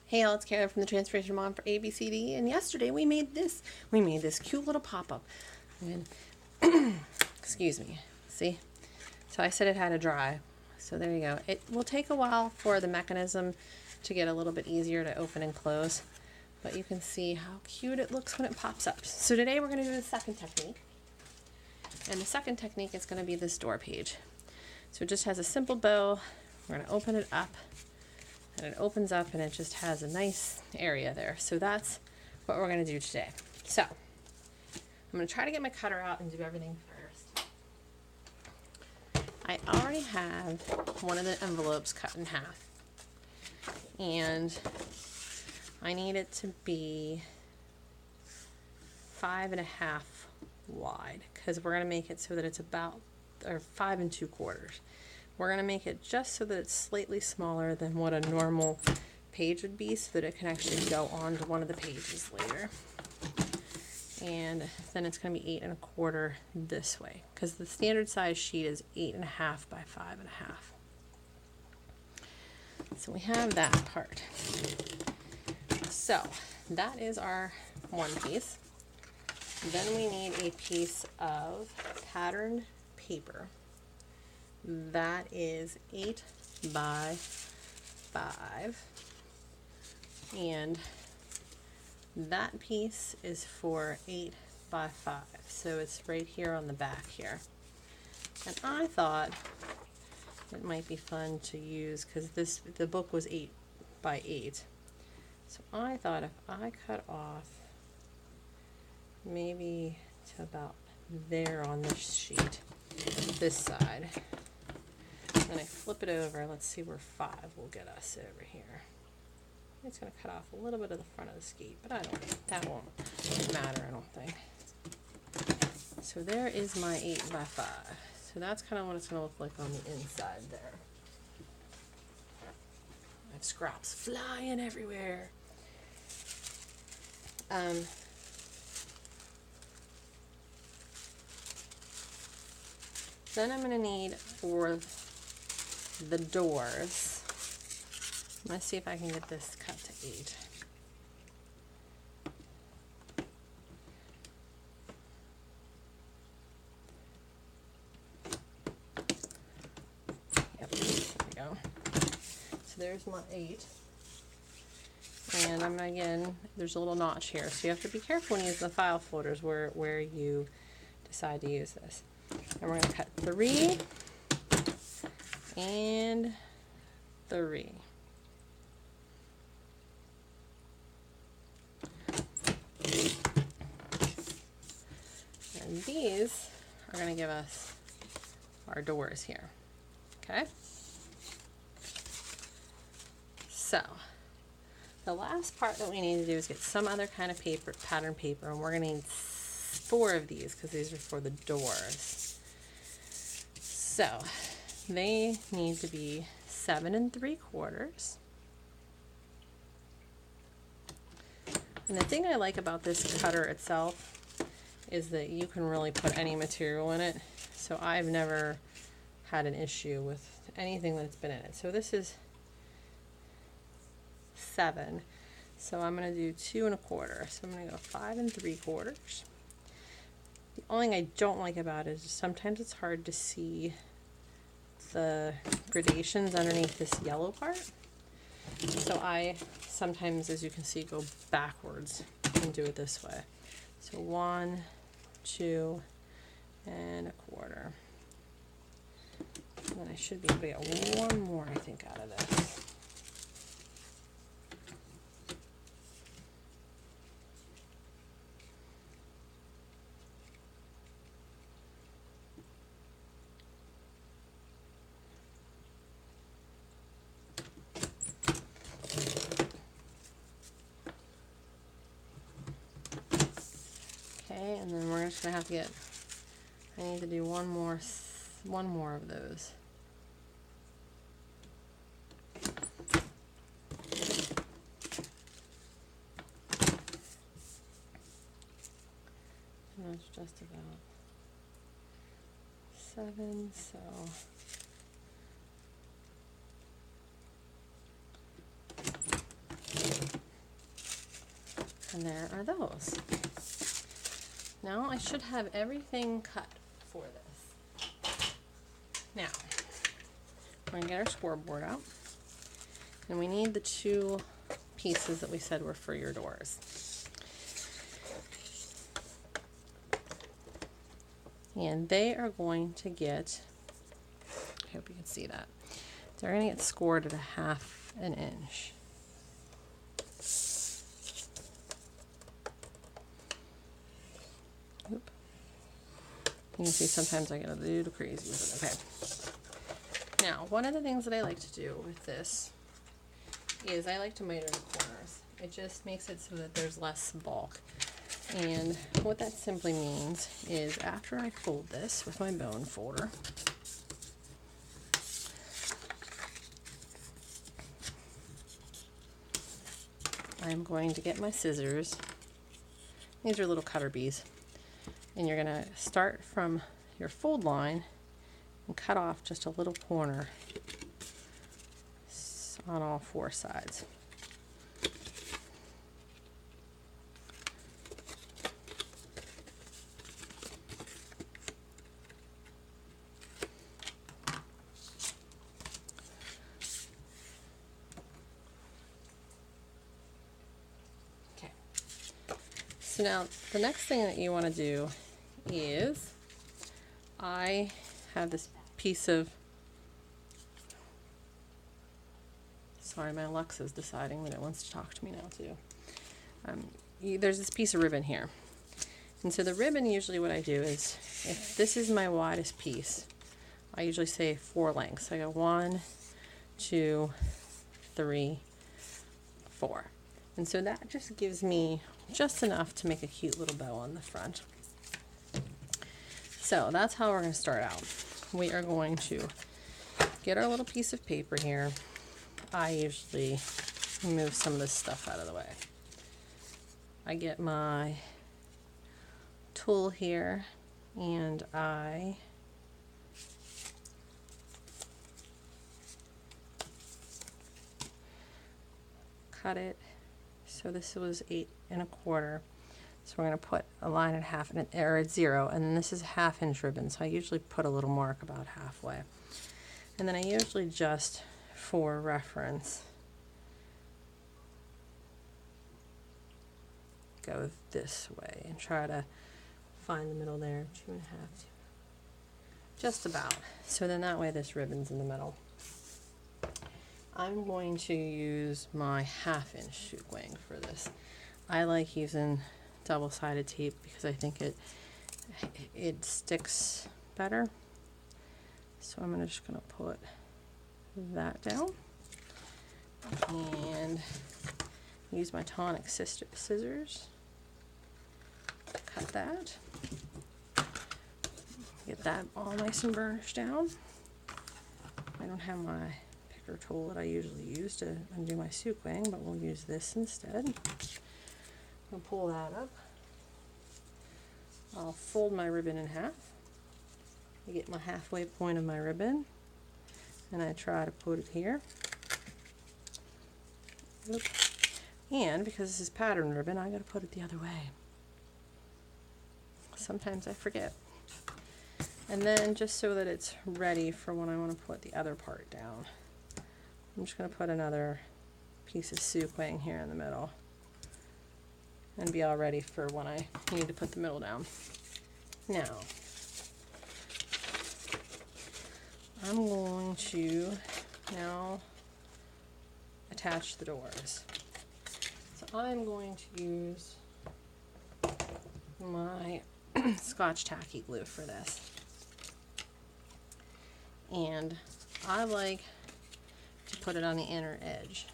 Hey all, it's Kara from the Transformation Mom for ABCDE, and yesterday we made this cute little pop-up. And excuse me, see? So I said it had to dry. So there you go. It will take a while for the mechanism to get a little bit easier to open and close, but you can see how cute it looks when it pops up. So today we're going to do the second technique. And the second technique is going to be this door page. So it just has a simple bow. We're going to open it up. And it opens up and it just has a nice area there. So that's what we're going to do today. So I'm going to try to get my cutter out and do everything first. I already have one of the envelopes cut in half. And I need it to be 5.5 wide because we're going to make it so that it's about 5 2/4. We're going to make it just so that it's slightly smaller than what a normal page would be so that it can actually go onto one of the pages later. And then it's going to be 8 1/4 this way because the standard size sheet is 8.5 by 5.5. So we have that part. So that is our one piece. Then we need a piece of patterned paper. That is 8 by 5, and that piece is for 8 by 5, so it's right here on the back here. And I thought it might be fun to use because the book was 8 by 8, so I thought if I cut off maybe to about there on this sheet, this side. Then I flip it over. Let's see where 5 will get us over here. It's going to cut off a little bit of the front of the skate, but that won't matter, I don't think. So there is my 8 by 5. So that's kind of what it's going to look like on the inside there. I have scraps flying everywhere. Then I'm going to need for the doors, I'm going to see if I can get this cut to 8. Yep, there we go. So there's my 8. And I'm going to, again, there's a little notch here, so you have to be careful when you use the file folders where you decide to use this. And we're going to cut 3 and 3. And these are going to give us our doors here. Okay? So, the last part that we need to do is get some other kind of paper, pattern paper, and we're going to need 4 of these because these are for the doors. So they need to be 7 3/4. And the thing I like about this cutter itself is that you can really put any material in it. So I've never had an issue with anything that's been in it. So this is 7. So I'm going to do 2 1/4. So I'm going to go 5 3/4. The only thing I don't like about it is sometimes it's hard to see the gradations underneath this yellow part. So I sometimes, as you can see, go backwards and do it this way. So 1 2 1/4. And then I should be able to get one more, I think, out of this. And then we're just gonna have to get, I need to do one more of those. And that's just about 7, so And there are those. Now I should have everything cut for this. Now, we're going to get our scoreboard out. And we need the 2 pieces that we said were for your doors. And they are going to get, I hope you can see that, they're going to get scored at 1/2 inch. Oop. You can see sometimes I get a little crazy with it. Okay. Now, one of the things that I like to do with this is I like to miter the corners. It just makes it so that there's less bulk. And what that simply means is after I fold this with my bone folder, I'm going to get my scissors. These are little cutter bees. And you're going to start from your fold line and cut off just a little corner on all 4 sides. Okay. So now the next thing that you want to do is I have this piece of, sorry, my Alexa's deciding that it wants to talk to me now too. There's this piece of ribbon here. And so the ribbon, usually what I do is, if this is my widest piece, I usually say 4 lengths. I go 1, 2, 3, 4. And so that just gives me just enough to make a cute little bow on the front. So that's how we're going to start out. We are going to get our little piece of paper here. I usually move some of this stuff out of the way. I get my tool here and I cut it. So this was 8 1/4. So we're going to put a line at 1/2 or at 0, and then this is 1/2 inch ribbon. So I usually put a little mark about halfway. And then I usually just, for reference, go this way and try to find the middle there, 2 1/2, just about. So then that way this ribbon's in the middle. I'm going to use my 1/2 inch shoe wing for this. I like using double-sided tape because I think it sticks better. So I'm just going to put that down and use my tonic scissors. Cut that. Get that all nice and burnished down. I don't have my picker tool that I usually use to undo my soup wing, but we'll use this instead. I'll pull that up. I'll fold my ribbon in half. I get my halfway point of my ribbon and I try to put it here. Oop. And because this is pattern ribbon, I gotta put it the other way. Sometimes I forget. And then just so that it's ready for when I want to put the other part down, I'm just going to put another piece of soup wing here in the middle and be all ready for when I need to put the middle down. Now, I'm going to now attach the doors. So I'm going to use my Scotch tacky glue for this. And I like to put it on the inner edge.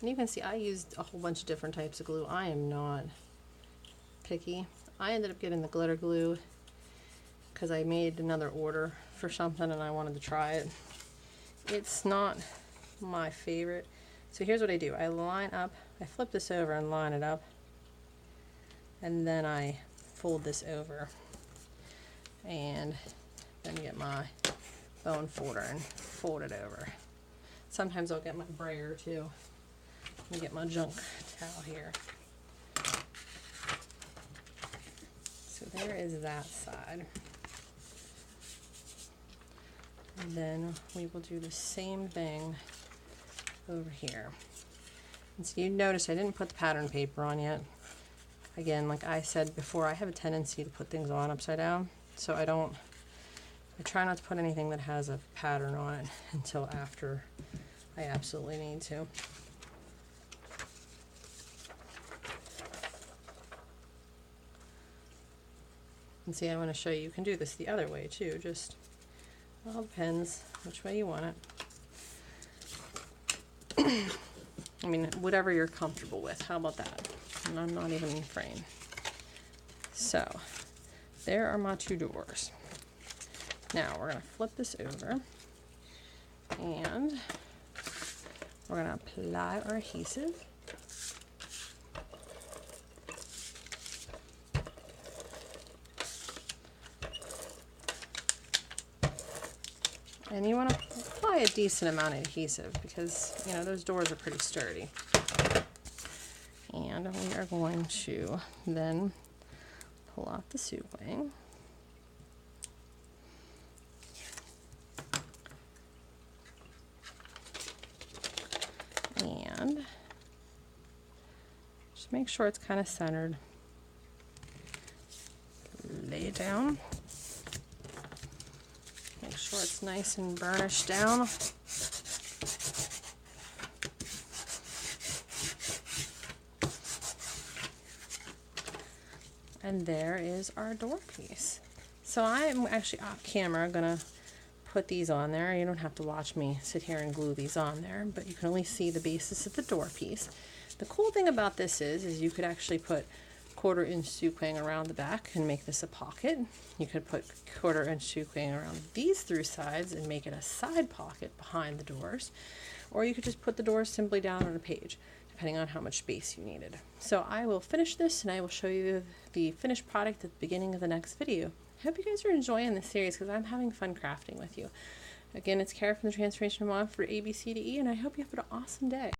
And you can see I used a whole bunch of different types of glue. I am not picky. I ended up getting the glitter glue because I made another order for something and I wanted to try it. It's not my favorite. So here's what I do. I line up, I flip this over and line it up, and then I fold this over and then get my bone folder and fold it over. Sometimes I'll get my brayer too Let me get my junk towel here. So there is that side. And then we will do the same thing over here. And so you notice I didn't put the pattern paper on yet. Again, like I said before, I have a tendency to put things on upside down, so I try not to put anything that has a pattern on it until after I absolutely need to. And see, I want to show you can do this the other way too, just all depends which way you want it. I mean, whatever you're comfortable with. How about that? And I'm not even in frame. So, there are my 2 doors. Now, we're going to flip this over. And we're going to apply our adhesive. And you want to apply a decent amount of adhesive because, you know, those doors are pretty sturdy. And we are going to then pull out the suit wing. And just make sure it's kind of centered. Lay it down. Make sure it's nice and burnished down. And there is our door piece. So I'm actually off camera gonna put these on there. You don't have to watch me sit here and glue these on there, but you can only see the basis of the door piece. The cool thing about this is you could actually put 1/4-inch sequin around the back and make this a pocket. You could put 1/4-inch sequin around these 3 sides and make it a side pocket behind the doors. Or you could just put the doors simply down on a page, depending on how much space you needed. So I will finish this and I will show you the finished product at the beginning of the next video. I hope you guys are enjoying this series because I'm having fun crafting with you. Again, it's Kara from the Transformation Mom for ABCDE, and I hope you have an awesome day.